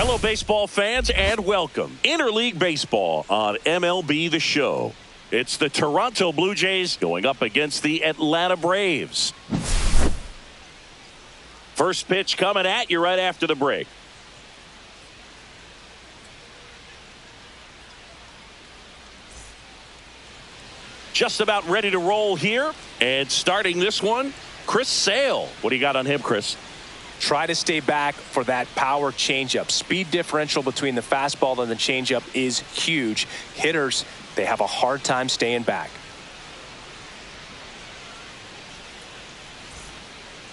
Hello, baseball fans, and welcome. Interleague Baseball on MLB The Show. It's the Toronto Blue Jays going up against the Atlanta Braves. First pitch coming at you right after the break. Just about ready to roll here. And starting this one, Chris Sale. What do you got on him, Chris? Try to stay back for that power changeup. Speed differential between the fastball and the changeup is huge. Hitters, they have a hard time staying back.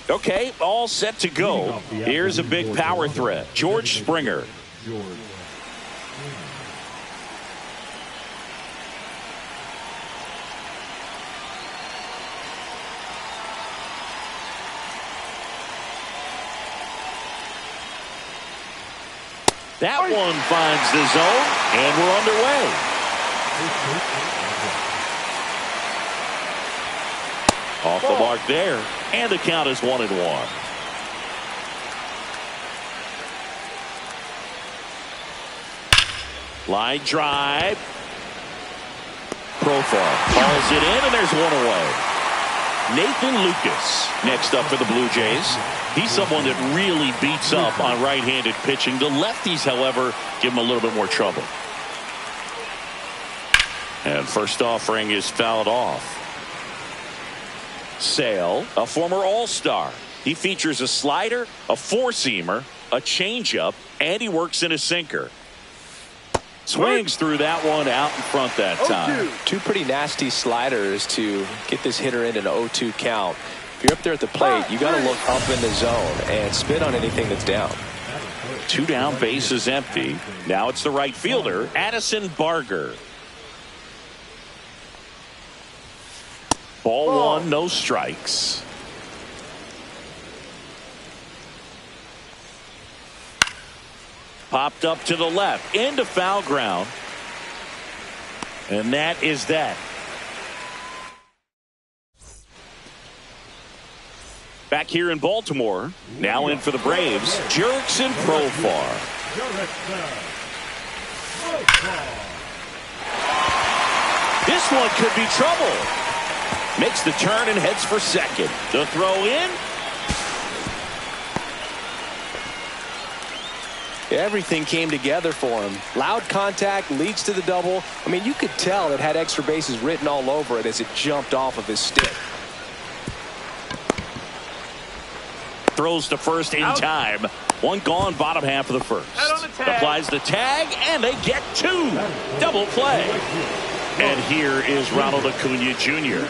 Okay, all set to go. Here's a big power threat. George Springer. That one finds the zone, and we're underway. Off the mark there, and the count is 1-1. Line drive. Profile calls it in, and there's one away. Nathan Lucas next up for the Blue Jays. He's someone that really beats up on right-handed pitching. The lefties, however, give him a little bit more trouble. And first offering is fouled off. Sale, a former All-Star. He features a slider, a four-seamer, a changeup, and he works in a sinker. Swings through that one out in front that time. Two pretty nasty sliders to get this hitter in an 0-2 count. If you're up there at the plate, you got to look up in the zone and spit on anything that's down. Two down, bases empty. Now it's the right fielder, Addison Barger. Ball one, no strikes. Popped up to the left, into foul ground. And that is that. Back here in Baltimore, now in for the Braves, Jurickson Profar. This one could be trouble. Makes the turn and heads for second. The throw in. Everything came together for him. Loud contact leads to the double. I mean, you could tell it had extra bases written all over it as it jumped off of his stick. Throws to first in time. One gone, bottom half of the first. Applies the tag, and they get two. Double play. And here is Ronald Acuna Jr.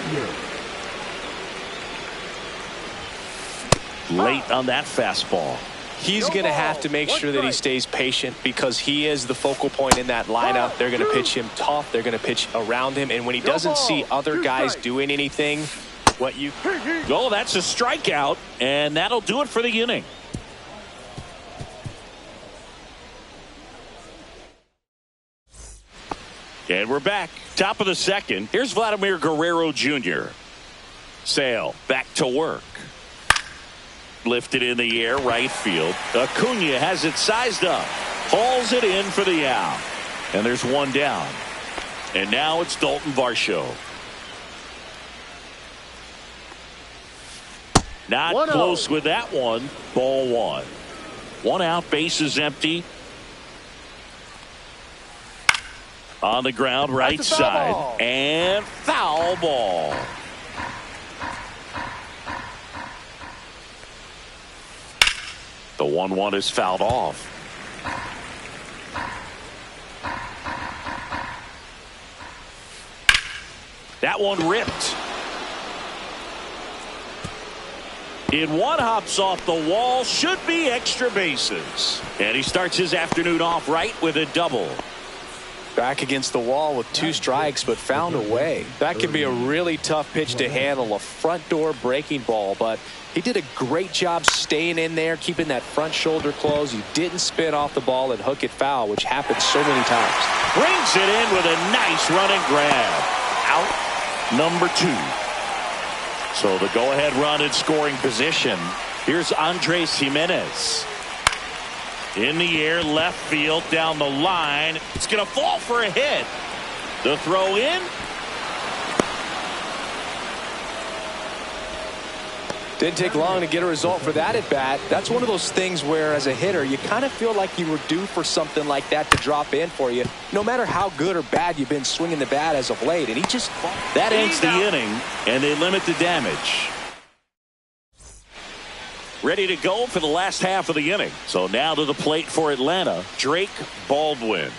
Late on that fastball. He's going to have to make sure that he stays patient because he is the focal point in that lineup. They're going to pitch him tough. They're going to pitch around him. And when he doesn't see other guys doing anything, Oh, that's a strikeout, and that'll do it for the inning. And we're back. Top of the second. Here's Vladimir Guerrero Jr. Sale back to work. Lifted in the air, right field. Acuna has it sized up. Hauls it in for the out. And there's one down. And now it's Dalton Varsho. Not close with that one. Ball one. One out, bases empty. On the ground, right side. And foul ball. The 1-1 is fouled off. That one ripped. In one, hops off the wall, should be extra bases. And he starts his afternoon off right with a double. Back against the wall with two strikes, but found a way. That could be a really tough pitch to handle, a front door breaking ball, but he did a great job staying in there, keeping that front shoulder closed. He didn't spin off the ball and hook it foul, which happens so many times. Brings it in with a nice running grab. Out number two. So the go-ahead run in scoring position. Here's Andres Gimenez. In the air, left field, down the line. It's going to fall for a hit. The throw in. Didn't take long to get a result for that at bat. That's one of those things where, as a hitter, you kind of feel like you were due for something like that to drop in for you, no matter how good or bad you've been swinging the bat as of late. And he just... That ends the inning, and they limit the damage. Ready to go for the last half of the inning. So now to the plate for Atlanta, Drake Baldwin.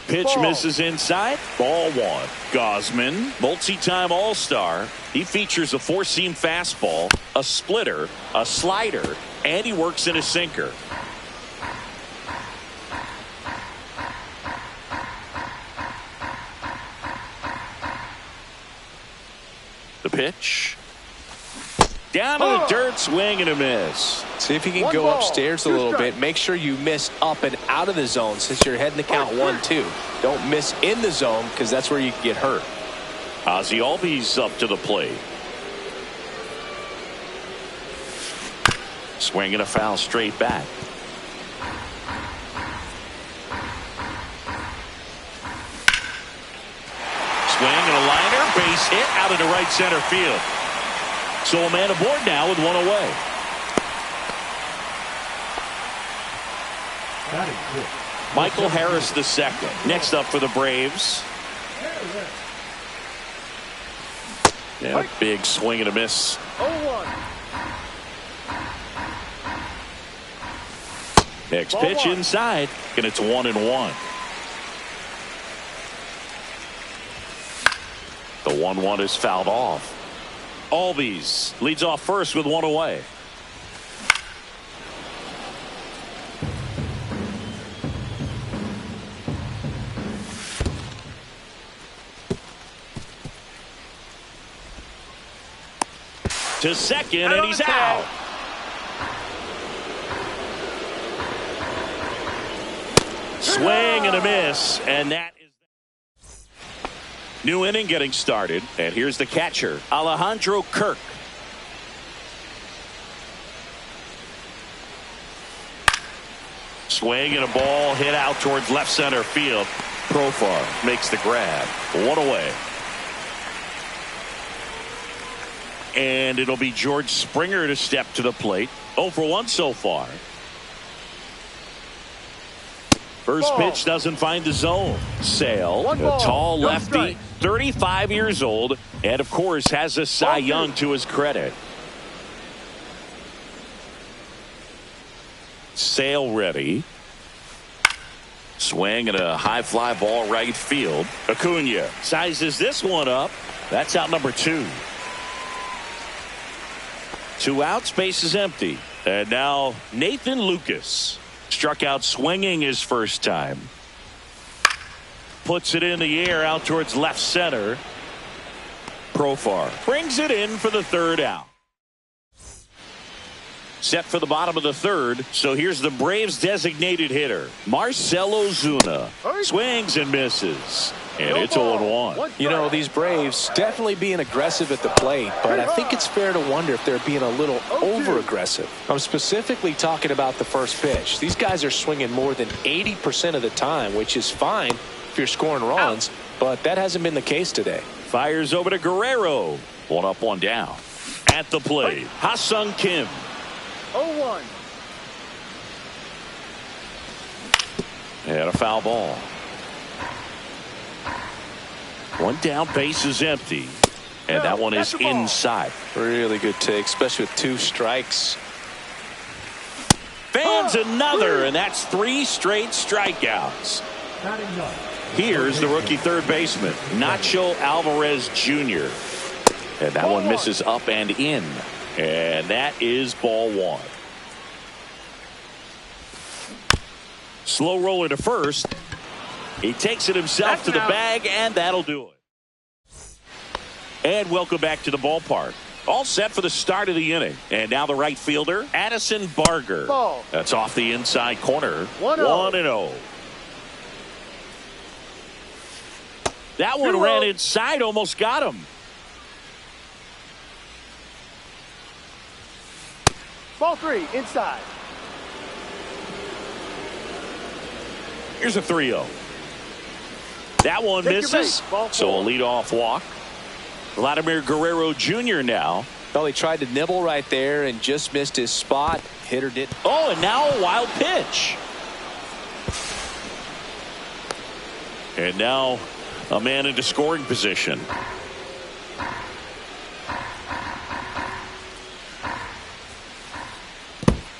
Pitch misses inside. Ball one. Gosman, multi-time All-Star. He features a four-seam fastball, a splitter, a slider, and he works in a sinker. The pitch. Down to the dirt, swing and a miss. See if you can go upstairs a little bit. Make sure you miss up and out of the zone since you're heading to count 1-2. Don't miss in the zone because that's where you can get hurt. Ozzie Albies up to the plate. Swing and a foul straight back. Swing and a liner, base hit out into right center field. So a man aboard now with one away. Michael Harris the second. Next up for the Braves. Yeah, big swing and a miss. 0-1. Next pitch inside, and it's 1-1. The 1-1 is fouled off. Albies leads off first with one away. To second, and he's out. Swing and a miss, and that is new inning getting started. And here's the catcher, Alejandro Kirk. Swing and a ball hit out towards left center field. Profar makes the grab. One away. And it'll be George Springer to step to the plate. 0 for 1 so far. First pitch doesn't find the zone. Sale, a tall lefty, 35 years old, and of course has a Cy Young to his credit. Sale ready. Swing and a high fly ball right field. Acuna sizes this one up. That's out number 2. 2 outs, base is empty. And now Nathan Lucas struck out swinging his first time. Puts it in the air out towards left center. Profar brings it in for the 3rd out. Set for the bottom of the 3rd. So here's the Braves designated hitter, Marcell Ozuna. Swings and misses. And it's 0-1. You know, these Braves definitely being aggressive at the plate, but I think it's fair to wonder if they're being a little over-aggressive. I'm specifically talking about the first pitch. These guys are swinging more than 80% of the time, which is fine if you're scoring runs, but that hasn't been the case today. Fires over to Guerrero. 1 up, 1 down. At the plate, Ha-Sung Kim. 0-1. And a foul ball. 1 down, base is empty. And that one is inside. Really good take, especially with 2 strikes. Fans another, and that's 3 straight strikeouts. Here's the rookie third baseman, Nacho Alvarez Jr. And that one misses up and in. And that is ball 1. Slow roller to first. He takes it himself to the bag, and that'll do it. And welcome back to the ballpark. All set for the start of the inning. And now the right fielder, Addison Barger. Ball. That's off the inside corner. 1-0. That one ran inside, almost got him. Ball 3, inside. Here's a 3-0. That one Take your misses. base. Ball So a 4. leadoff walk. Vladimir Guerrero Jr. now. Well, he tried to nibble right there and just missed his spot. Hitter didn't. Oh, and now a wild pitch. And now a man into scoring position.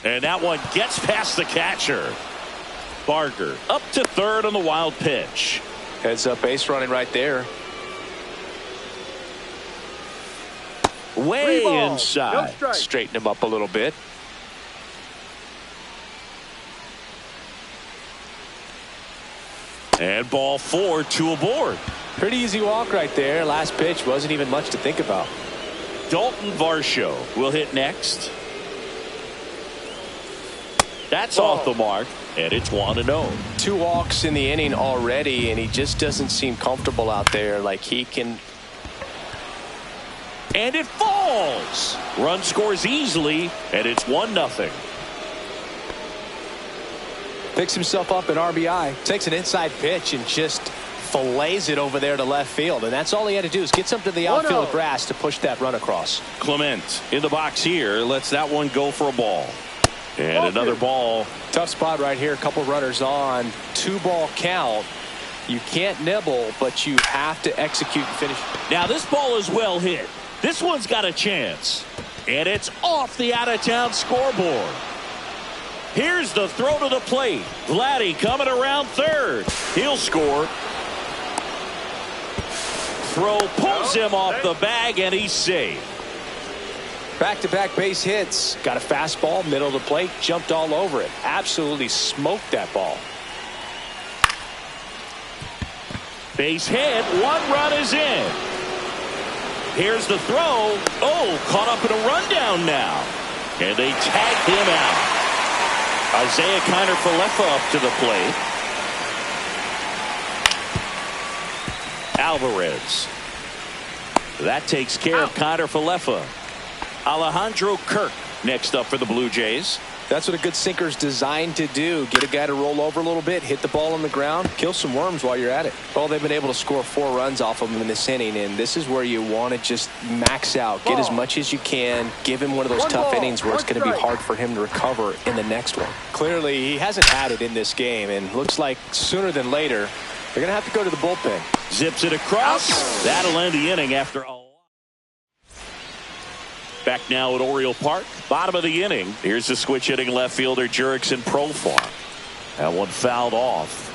And that one gets past the catcher. Barker up to third on the wild pitch. Heads up base running right there. Way 3 balls, inside. no strike. Straighten him up a little bit. And ball 4, 2 aboard. Pretty easy walk right there. Last pitch wasn't even much to think about. Dalton Varsho will hit next. That's Ball. off the mark, and it's 1-0. 2 walks in the inning already, and he just doesn't seem comfortable out there. Like he can. And it falls. Run scores easily, and it's 1-0. Picks himself up an RBI. Takes an inside pitch and just fillets it over there to left field. And that's all he had to do is get something to the outfield 1-0. grass to push that run across. Clement in the box here lets that one go for a ball. And Ball another 2. ball. Tough spot right here. A couple runners on. 2-ball count. You can't nibble, but you have to execute and finish. Now this ball is well hit. This one's got a chance. And it's off the out-of-town scoreboard. Here's the throw to the plate. Vladdy coming around third. He'll score. Throw pulls him off the bag, and he's safe. Back-to-back base hits. Got a fastball, middle of the plate, jumped all over it. Absolutely smoked that ball. Base hit. 1 run is in. Here's the throw. Oh, caught up in a rundown now. And they tagged him out. Isaiah Kiner-Falefa up to the plate. Alvarez. That takes care of Kiner-Falefa. Alejandro Kirk next up for the Blue Jays. That's what a good sinker's designed to do. Get a guy to roll over a little bit, hit the ball on the ground, kill some worms while you're at it. Well, they've been able to score 4 runs off of him in this inning, and this is where you want to just max out. Get as much as you can. Give him one of those 1 tough ball, innings where it's 1 going to be strike. hard for him to recover in the next one. Clearly, he hasn't had it in this game, and looks like sooner than later, they're going to have to go to the bullpen. Zips it across. That'll end the inning after a. Back now at Oriole Park. Bottom of the inning. Here's the switch hitting left fielder Jurickson Profar. That one fouled off.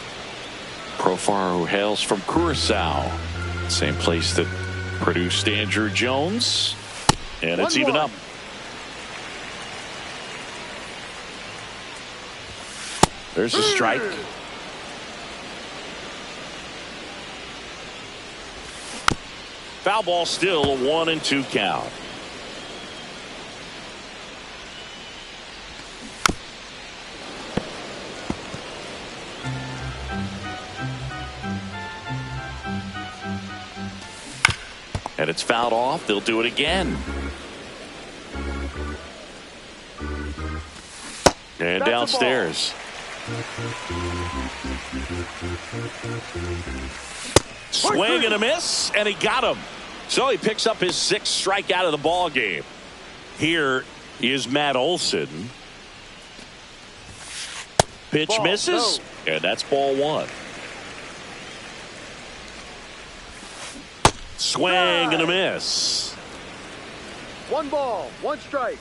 Profar, who hails from Curacao. Same place that produced Andrew Jones. And it's 1-1. even up. There's a strike. Foul ball still, a 1-2 count. And it's fouled off. They'll do it again. And That's downstairs. Swing and a miss, and he got him. So he picks up his 6th strikeout of the ball game. Here is Matt Olson. Pitch Ball, misses, and that's ball 1. Swing and a miss. 1 ball, 1 strike.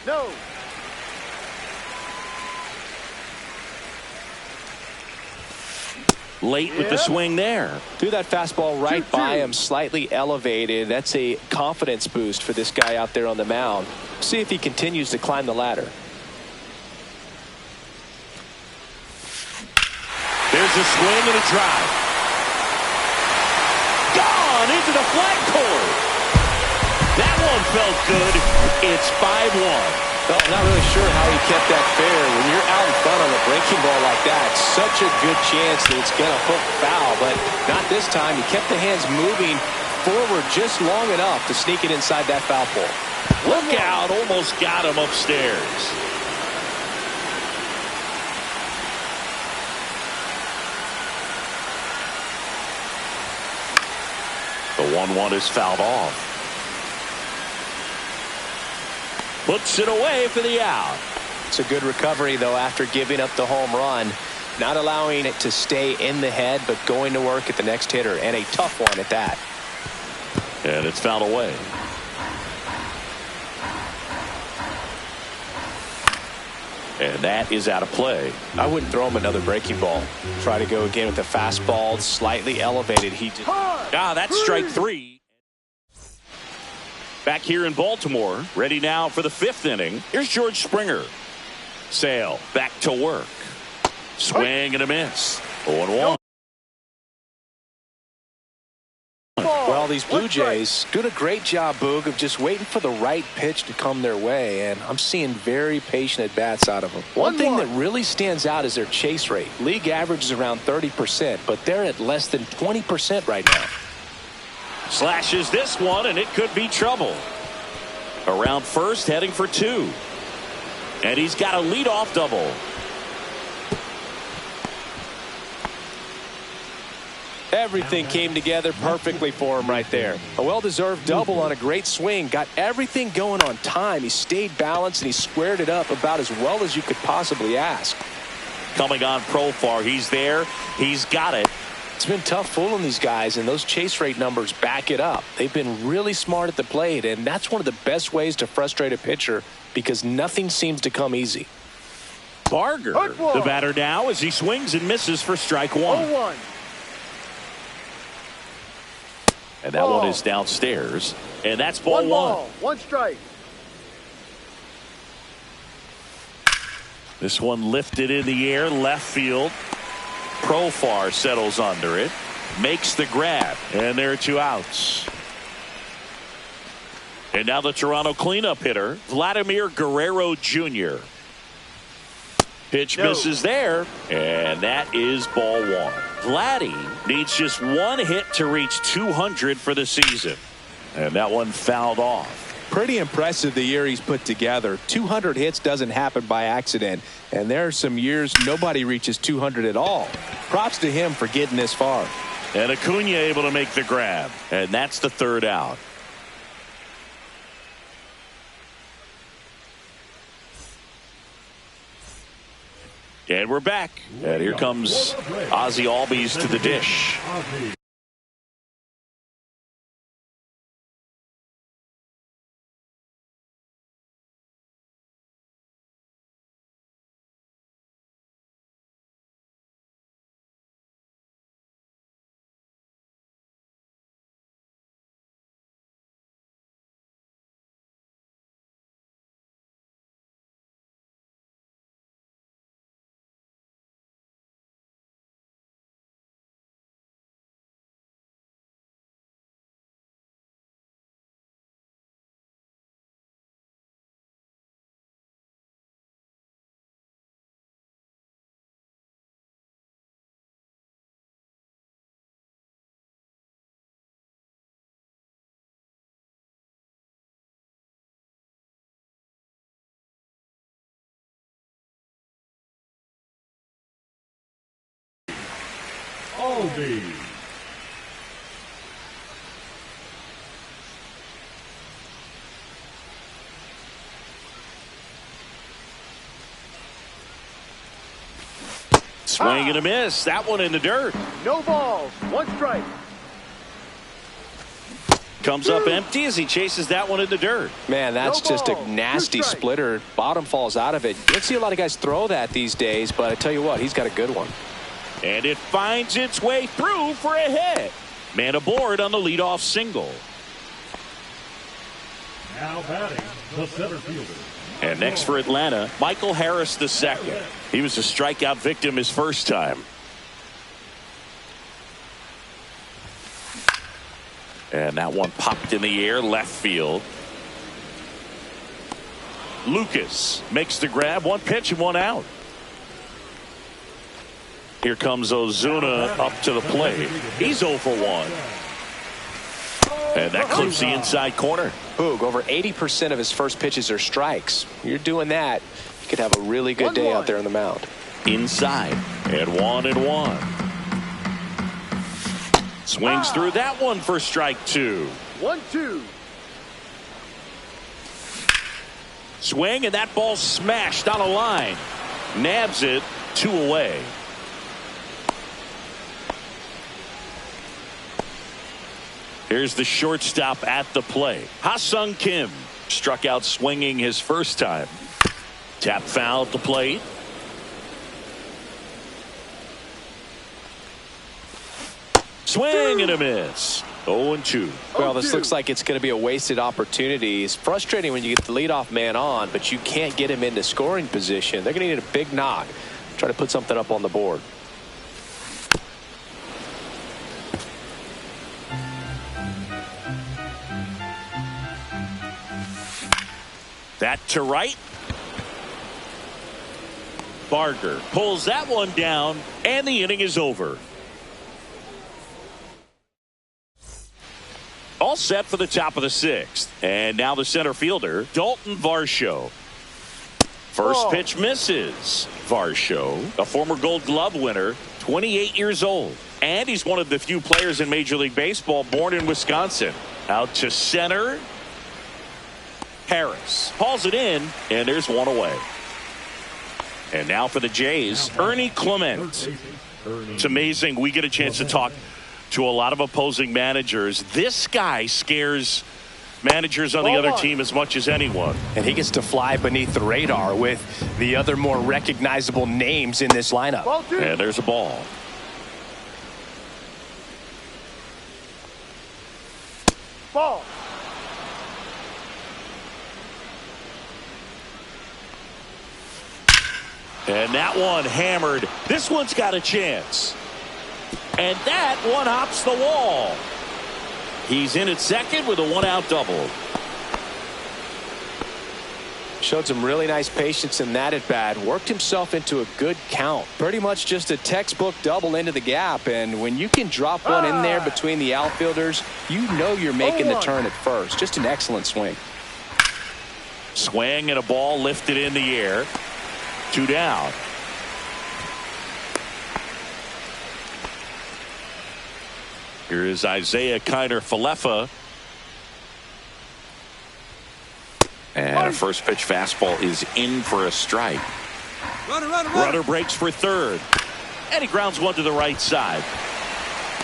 No. Late with the swing there. Threw that fastball right 2-2. by him, slightly elevated. That's a confidence boost for this guy out there on the mound. See if he continues to climb the ladder. There's a swing and a drive. Gone into the flag cord. That one felt good. It's 5-1. Well, not really sure how he kept that fair. When you're out in front on a breaking ball like that, such a good chance that it's going to hook foul, but not this time. He kept the hands moving forward just long enough to sneak it inside that foul pole. Look out, almost got him upstairs. The 1-1 is fouled off. Puts it away for the out. It's a good recovery, though, after giving up the home run. Not allowing it to stay in the head, but going to work at the next hitter, and a tough one at that. And it's fouled away. And that is out of play. I wouldn't throw him another breaking ball. Try to go again with the fastball, slightly elevated. That's strike 3. Back here in Baltimore, ready now for the 5th inning. Here's George Springer. Sale back to work. Swing and a miss. 0-1. Well, these Blue Jays doing a great job, Boog, of just waiting for the right pitch to come their way, and I'm seeing very patient at-bats out of them. One thing that really stands out is their chase rate. League average is around 30%, but they're at less than 20% right now. Slashes this one, and it could be trouble. Around first, heading for 2. And he's got a leadoff double. Everything came together perfectly for him right there. A well-deserved double on a great swing. Got everything going on time. He stayed balanced, and he squared it up about as well as you could possibly ask. Coming on Profar, he's there. He's got it. It's been tough fooling these guys, and those chase rate numbers back it up. They've been really smart at the plate, and that's one of the best ways to frustrate a pitcher because nothing seems to come easy. Barger, the batter now, as he swings and misses for strike 1. 0-1. And that one is downstairs. And that's ball 1. 1 strike. This one lifted in the air, left field. Profar settles under it. Makes the grab. And there are 2 outs. And now the Toronto cleanup hitter, Vladimir Guerrero Jr. Pitch misses there. And that is ball 1. Vladdy needs just 1 hit to reach 200 for the season. And that one fouled off. Pretty impressive the year he's put together. 200 hits doesn't happen by accident. And there are some years nobody reaches 200 at all. Props to him for getting this far. And Acuna able to make the grab. And that's the 3rd out. And we're back. And here comes Ozzie Albies to the dish. MLB. Swing and a miss. That one in the dirt. No balls. 1 strike. Comes up empty as he chases that one in the dirt. Man, that's just a nasty splitter. Bottom falls out of it. You don't see a lot of guys throw that these days, but I tell you what, he's got a good one. And it finds its way through for a hit. Man aboard on the leadoff single. Now batting, the center fielder. And next for Atlanta, Michael Harris II. He was a strikeout victim his first time. And that one popped in the air, left field. Lucas makes the grab, 1 pitch and 1 out. Here comes Ozuna up to the plate. He's 0 for 1. And that clips the inside corner. Boog, over 80% of his first pitches are strikes. You're doing that, you could have a really good day out there on the mound. Inside, and 1-1. Swings through that one for strike 2. 1-2. Swing, and that ball smashed on a line. Nabs it, 2 away. Here's the shortstop at the plate. Ha-Sung Kim struck out swinging his first time. Tap foul at the plate. Swing and a miss. 0-2. Well, this looks like it's going to be a wasted opportunity. It's frustrating when you get the leadoff man on, but you can't get him into scoring position. They're going to need a big knock. Try to put something up on the board. That to right. Barger pulls that one down, and the inning is over. All set for the top of the 6th. And now the center fielder, Dalton Varsho. First pitch misses. Varsho, a former Gold Glove winner, 28 years old. And he's one of the few players in Major League Baseball born in Wisconsin. Out to center. Harris hauls it in, and there's one away. And now for the Jays, Ernie Clement. It's amazing. We get a chance to talk to a lot of opposing managers. This guy scares managers on the other team as much as anyone. And he gets to fly beneath the radar with the other more recognizable names in this lineup. And there's a ball. Ball. And that one hammered. This one's got a chance. And that one hops the wall. He's in at second with a 1-out double. Showed some really nice patience in that at bat. Worked himself into a good count. Pretty much just a textbook double into the gap. And when you can drop one in there between the outfielders, you know you're making the turn at first. Just an excellent swing. Swing and a ball lifted in the air. 2 down. Here is Isaiah Kiner-Falefa. And a first pitch fastball is in for a strike. Runner breaks for third. And he grounds one to the right side.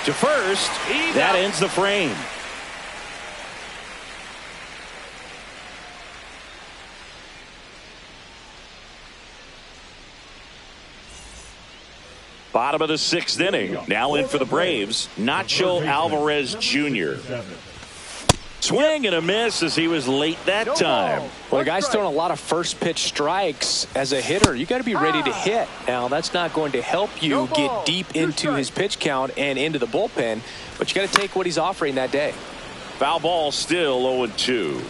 To first. That ends the frame. Bottom of the 6th inning. Now in for the Braves, Nacho Alvarez Jr. Swing and a miss as he was late that time. Well, the guy's throwing a lot of first pitch strikes as a hitter. You got to be ready to hit. Now, that's not going to help you get deep into his pitch count and into the bullpen, but you got to take what he's offering that day. Foul ball still 0-2.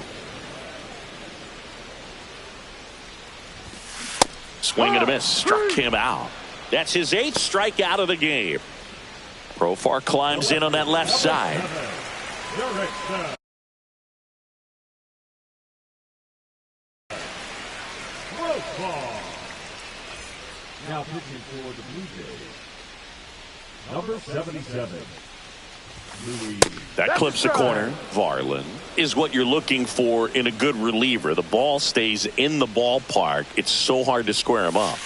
Swing and a miss. Struck him out. That's his 8th strikeout of the game. Profar climbs in on that left side. Now pitching for the Blue Jays, number 77. That clips the corner. Varlin is what you're looking for in a good reliever. The ball stays in the ballpark. It's so hard to square him up.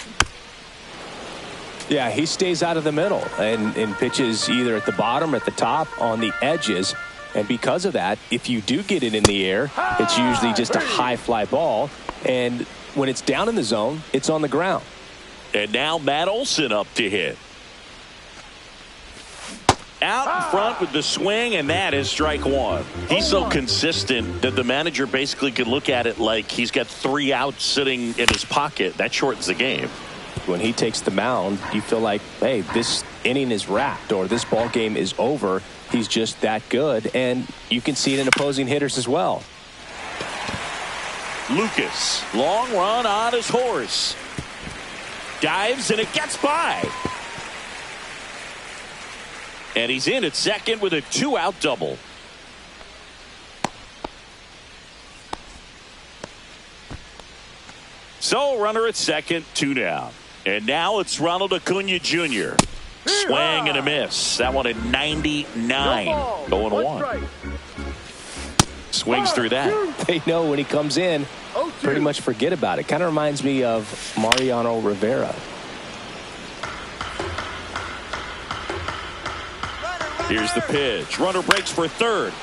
Yeah, he stays out of the middle and pitches either at the bottom or at the top on the edges. And because of that, if you do get it in the air, it's usually just a high fly ball. And when it's down in the zone, it's on the ground. And now Matt Olson up to hit. Out in front with the swing, and that is strike 1. He's so consistent that the manager basically could look at it like he's got 3 outs sitting in his pocket. That shortens the game. When he takes the mound, you feel like, hey, this inning is wrapped or this ball game is over. He's just that good, and you can see it in opposing hitters as well. Lucas, long run on his horse. Dives, and it gets by. And he's in at second with a 2-out double. So runner at second, 2 down. And now it's Ronald Acuna Jr. Swing and a miss. That one at 99. Going 1. Swings through that. They know when he comes in, pretty much forget about it. Kind of reminds me of Mariano Rivera. Here's the pitch. Runner breaks for third.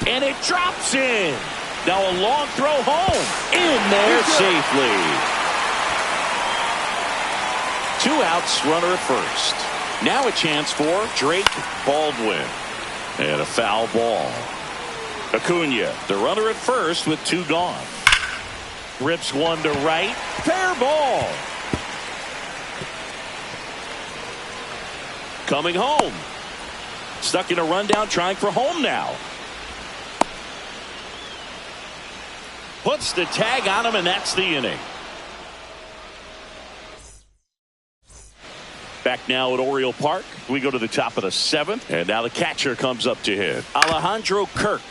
And it drops in. Now a long throw home. In there safely. 2 outs, runner at first. Now a chance for Drake Baldwin. And a foul ball. Acuna, the runner at first with 2 gone. Rips one to right. Fair ball. Coming home. Stuck in a rundown, trying for home now. Puts the tag on him, and that's the inning. Back now at Oriole Park. We go to the top of the 7th, and now the catcher comes up to hit. Alejandro Kirk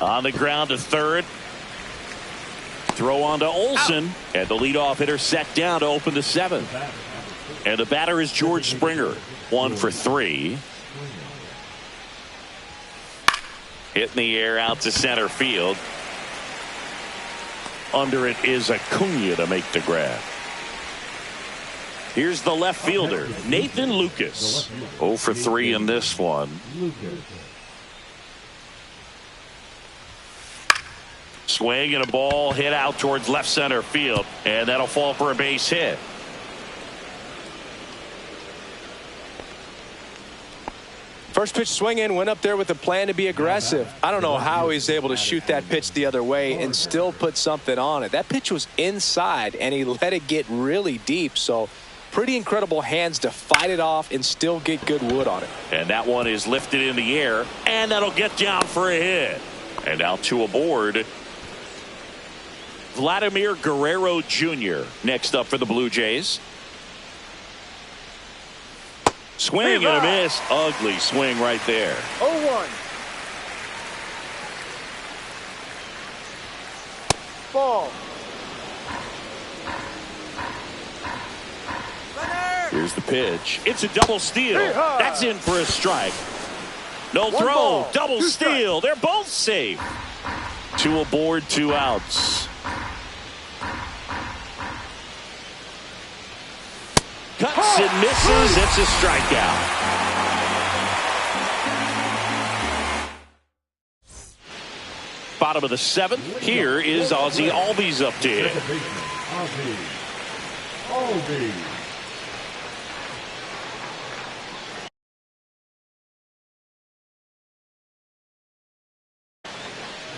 on the ground to third. Throw on to Olsen, and the leadoff hitter set down to open the 7th. And the batter is George Springer. 1 for 3. Hit in the air out to center field. Under it is Acuna to make the grab. Here's the left fielder, Nathan Lucas. 0 for 3 in this one. Swing and a ball hit out towards left center field, and that'll fall for a base hit. First pitch swinging, went up there with a plan to be aggressive. I don't know how he's able to shoot that pitch the other way and still put something on it. That pitch was inside, and he let it get really deep. So pretty incredible hands to fight it off and still get good wood on it. And that one is lifted in the air, and that'll get down for a hit. And out to aboard, Vladimir Guerrero Jr. next up for the Blue Jays. Swing and a miss. Ugly swing right there. 0-1. Ball. Here's the pitch. It's a double steal. That's in for a strike. No throw. Ball, double 2 steal. They're both safe. 2 aboard, 2 outs. Cuts and misses. It's a strikeout. Bottom of the 7th. Here is Ozzie Albies up to hit. Albies.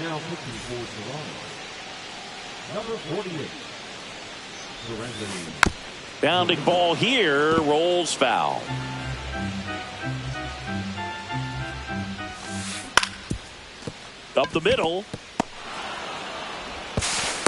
Now pitching for Toronto. Number 48. Surrendering. Bounding ball here, rolls foul. Up the middle.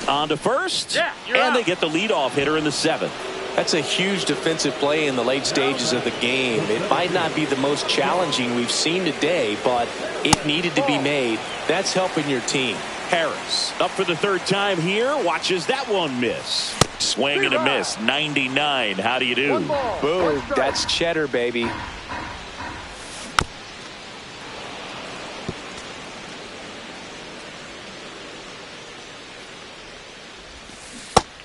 On to first. And they get the leadoff hitter in the 7th. That's a huge defensive play in the late stages of the game. It might not be the most challenging we've seen today, but it needed to be made. That's helping your team. Harris up for the 3rd time here. Watches that one miss. Swing and a miss. 99. How do you do? Boom. That's cheddar, baby.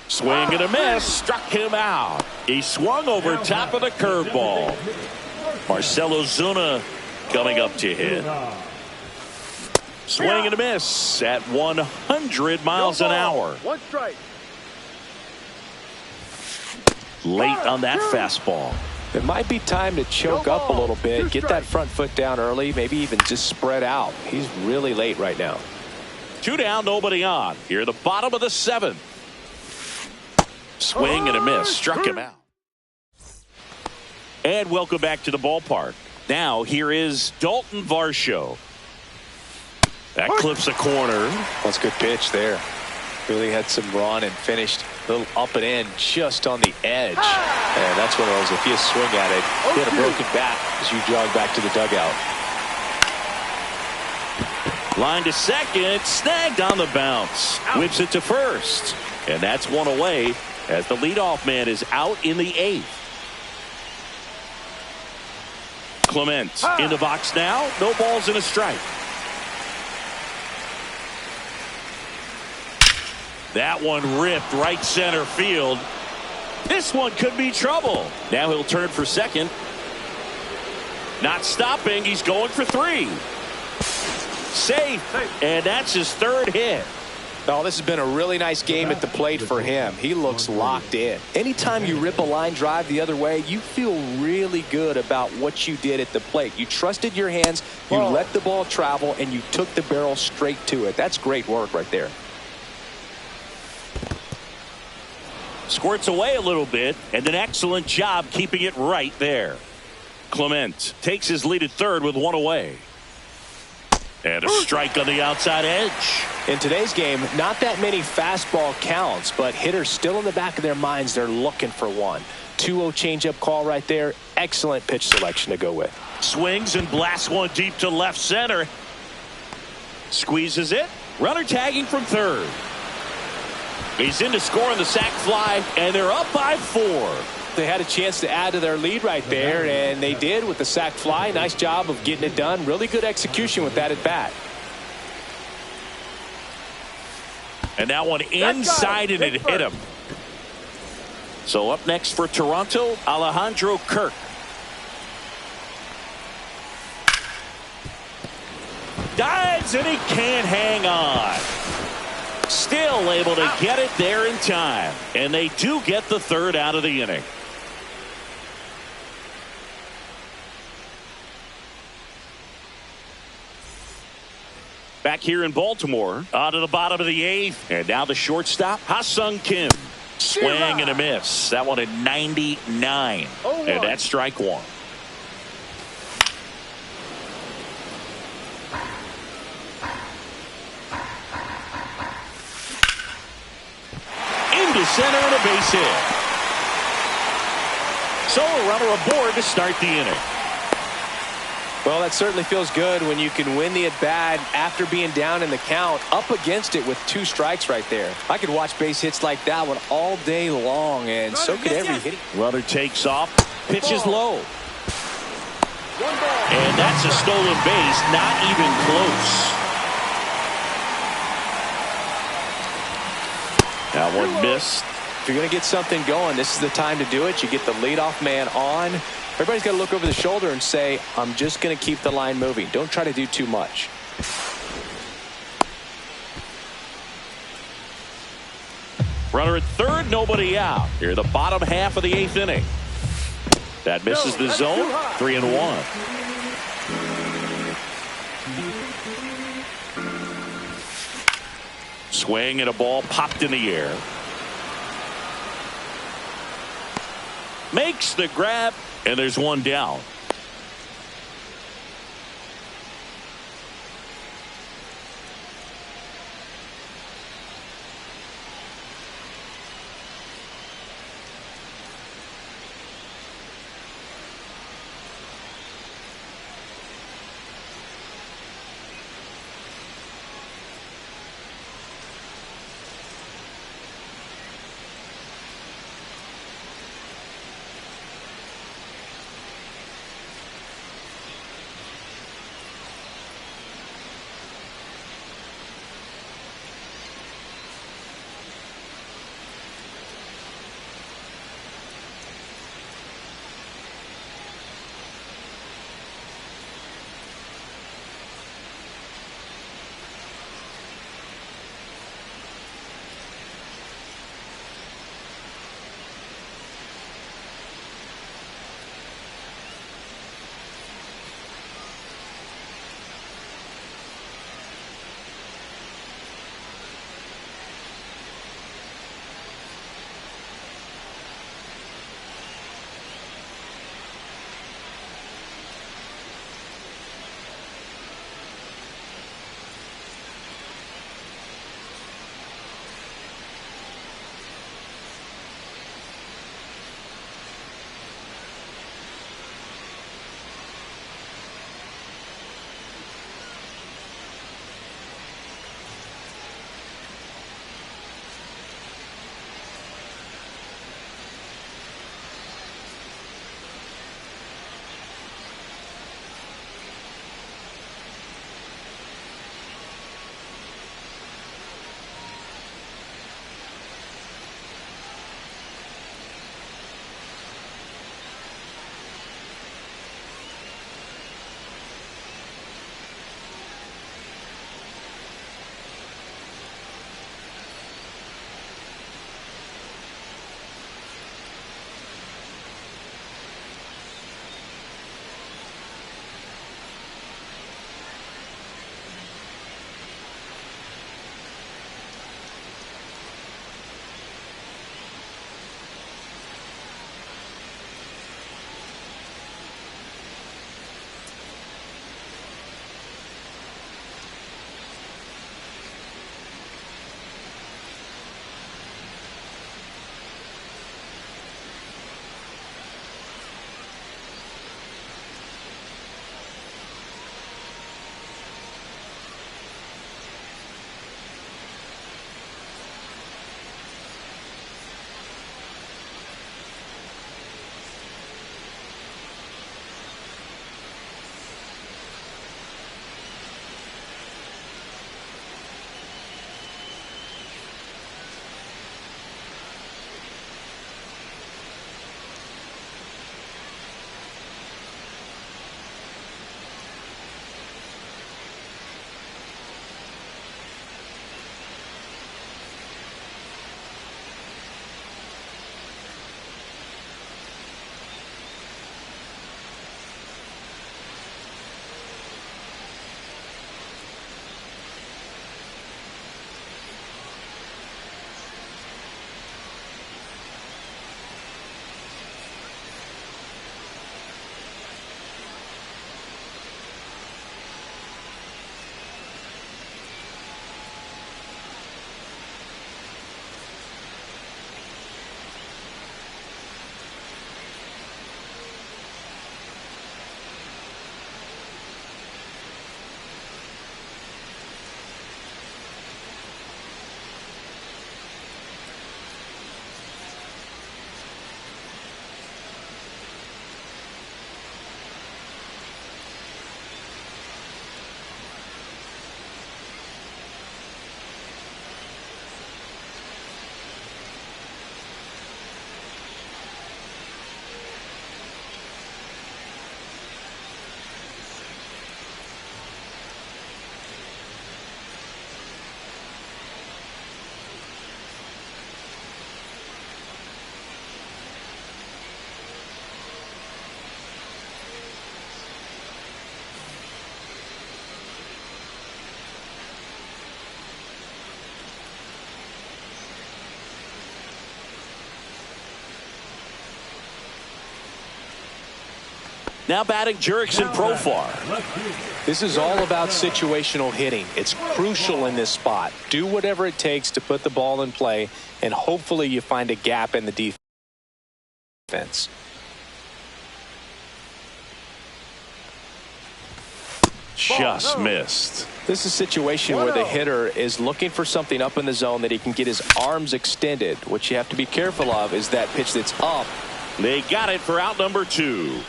Swing and a miss. Struck him out. He swung over top of the curveball. Marcell Ozuna coming up to hit. Swing and a miss at 100 miles an hour. 1 strike. Late on that fastball. It might be time to choke up a little bit, get that front foot down early, maybe even just spread out. He's really late right now. 2 down, nobody on. Here at the bottom of the 7th. Swing and a miss. Struck him out. And welcome back to the ballpark. Now here is Dalton Varsho. That clips a corner. That's a good pitch there. Really had some run and finished a little up and in just on the edge. And that's one of those, if you swing at it, hit a broken bat as you jog back to the dugout. Line to second, snagged on the bounce. Whips it to first. And that's one away as the leadoff man is out in the 8th. Clement in the box now. No balls and a strike. That one ripped right center field. This one could be trouble. Now he'll turn for second. Not stopping. He's going for 3. Safe. And that's his 3rd hit. Oh, this has been a really nice game at the plate for him. He looks locked in. Anytime you rip a line drive the other way, you feel really good about what you did at the plate. You trusted your hands, you let the ball travel, and you took the barrel straight to it. That's great work right there. Squirts away a little bit, and an excellent job keeping it right there. Clement takes his lead at 3rd with 1 away. And a strike on the outside edge. In today's game, not that many fastball counts, but hitters still in the back of their minds, they're looking for one. 2-0 changeup call right there. Excellent pitch selection to go with. Swings and blasts one deep to left center. Squeezes it. Runner tagging from 3rd. He's in to score on the sac fly, and they're up by 4. They had a chance to add to their lead right there, and they did with the sac fly. Nice job of getting it done. Really good execution with that at bat. And that one inside, and it hit him. So up next for Toronto, Alejandro Kirk. Dives, and he can't hang on. Still able to get it there in time. And they do get the 3rd out of the inning. Back here in Baltimore, out of the bottom of the 8th. And now the shortstop, Ha-Sung Kim. Swing and a miss. That one at 99. And that's strike 1. Into center and a base hit. So a runner aboard to start the inning. Well, that certainly feels good when you can win the at-bat after being down in the count, up against it with 2 strikes right there. I could watch base hits like that one all day long, and so could every hit. Runner takes off, pitches low. And that's a stolen base, not even close. That one missed. If you're going to get something going, this is the time to do it. You get the leadoff man on. Everybody's got to look over the shoulder and say, I'm just going to keep the line moving. Don't try to do too much. Runner at 3rd, nobody out. Here the bottom half of the 8th inning. That misses the zone. 3-1. Swing and a ball popped in the air. Makes the grab, and there's one down. Now batting Jurickson Profar. This is all about situational hitting. It's crucial in this spot. Do whatever it takes to put the ball in play, and hopefully you find a gap in the defense. Just missed. This is a situation where the hitter is looking for something up in the zone that he can get his arms extended. What you have to be careful of is that pitch that's up. They got it for out number 2.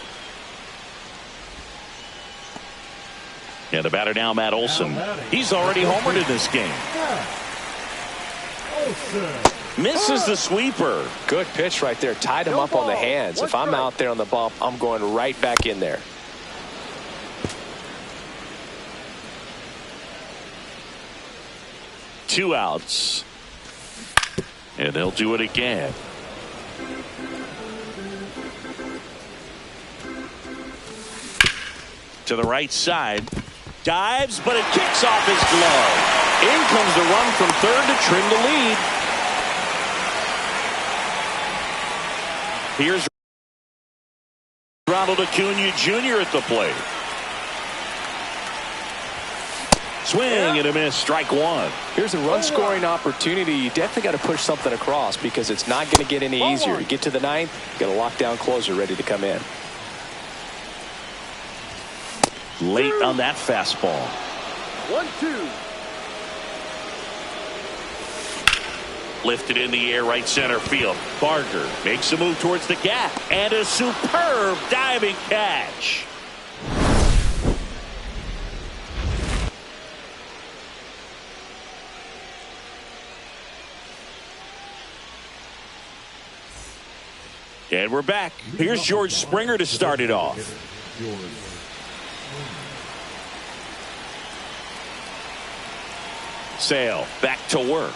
And the batter now, Matt Olson. He's already homered in this game. Misses the sweeper. Good pitch right there. Tied him up on the hands. If I'm out there on the bump, I'm going right back in there. Two outs. And they'll do it again. To the right side. Dives, but it kicks off his glove. In comes the run from third to trim the lead. Here's Ronald Acuna Jr. at the plate. Swing and a miss, strike 1. Here's a run scoring opportunity. You definitely got to push something across because it's not going to get any easier. You get to the 9th, you got a lockdown closer ready to come in. Late on that fastball. 1-2. Lifted in the air, right center field. Barger makes a move towards the gap, and a superb diving catch. And we're back. Here's George Springer to start it off. Sale back to work.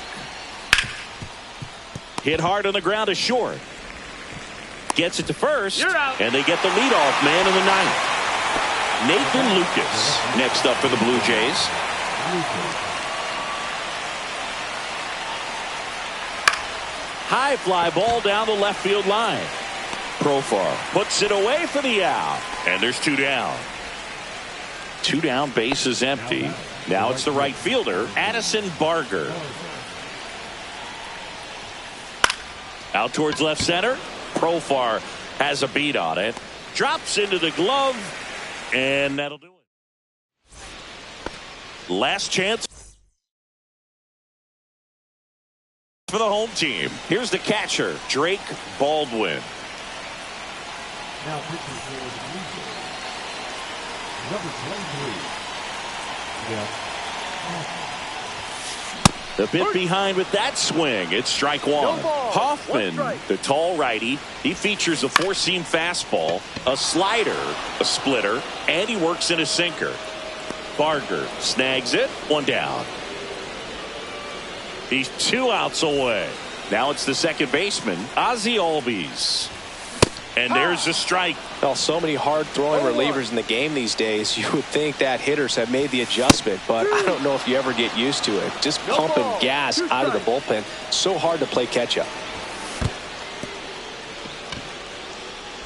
Hit hard on the ground to short. Gets it to first. And they get the leadoff man in the 9th. Nathan Lucas next up for the Blue Jays. High fly ball down the left field line. Profar puts it away for the out. And there's 2 down. 2 down, base is empty. Now it's the right fielder, Addison Barger. Out towards left center. Profar has a beat on it. Drops into the glove. And that'll do it. Last chance for the home team. Here's the catcher, Drake Baldwin. Now pitching for the Blue Jays. Number 23. Yeah. The bit behind with that swing. It's strike 1. Hoffman, the tall righty, he features a 4-seam fastball, a slider, a splitter, and he works in a sinker. Barger snags it. 1 down. He's 2 outs away. Now it's the second baseman, Ozzie Albies. And there's a strike. Well, so many hard-throwing relievers in the game these days. You would think that hitters have made the adjustment, but I don't know if you ever get used to it. Just pumping gas out of the bullpen. So hard to play catch-up.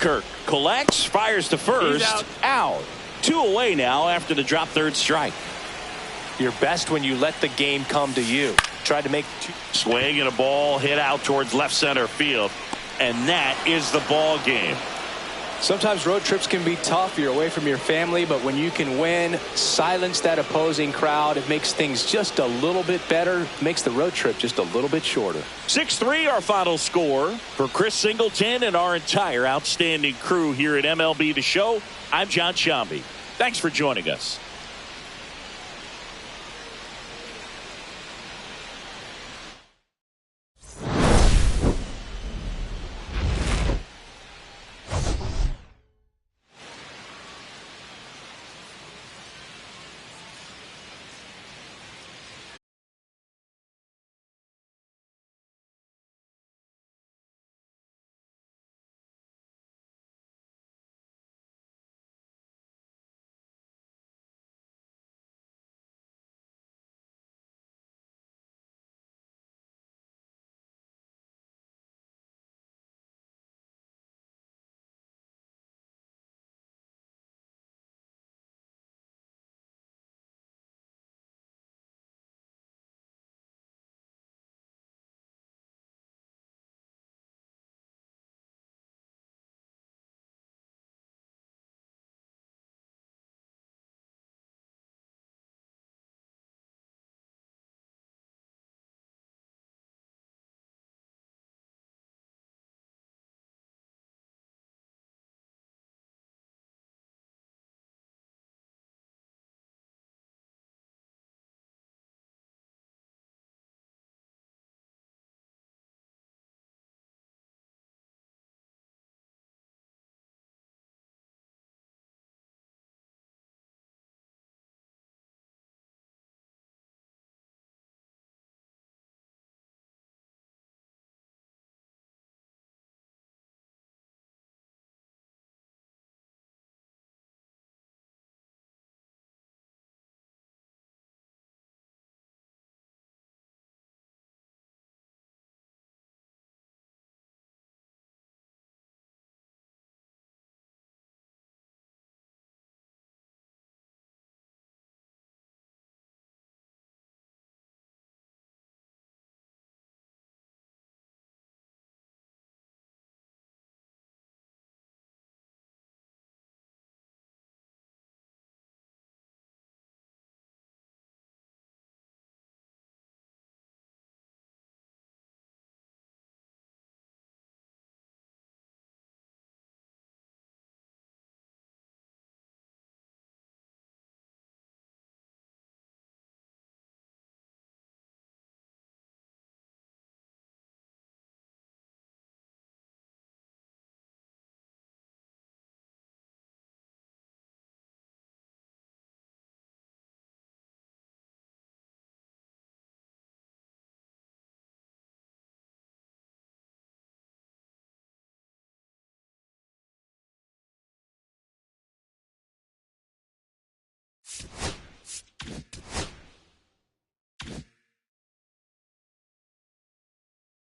Kirk collects, fires to first. Out. 2 away now after the drop third strike. You're best when you let the game come to you. Try to make swing and a ball hit out towards left center field. And that is the ball game. Sometimes road trips can be tough. You're away from your family, but when you can win, silence that opposing crowd, it makes things just a little bit better, makes the road trip just a little bit shorter. 6-3 our final score. For Chris Singleton and our entire outstanding crew here at MLB The Show, I'm John Shambi. Thanks for joining us.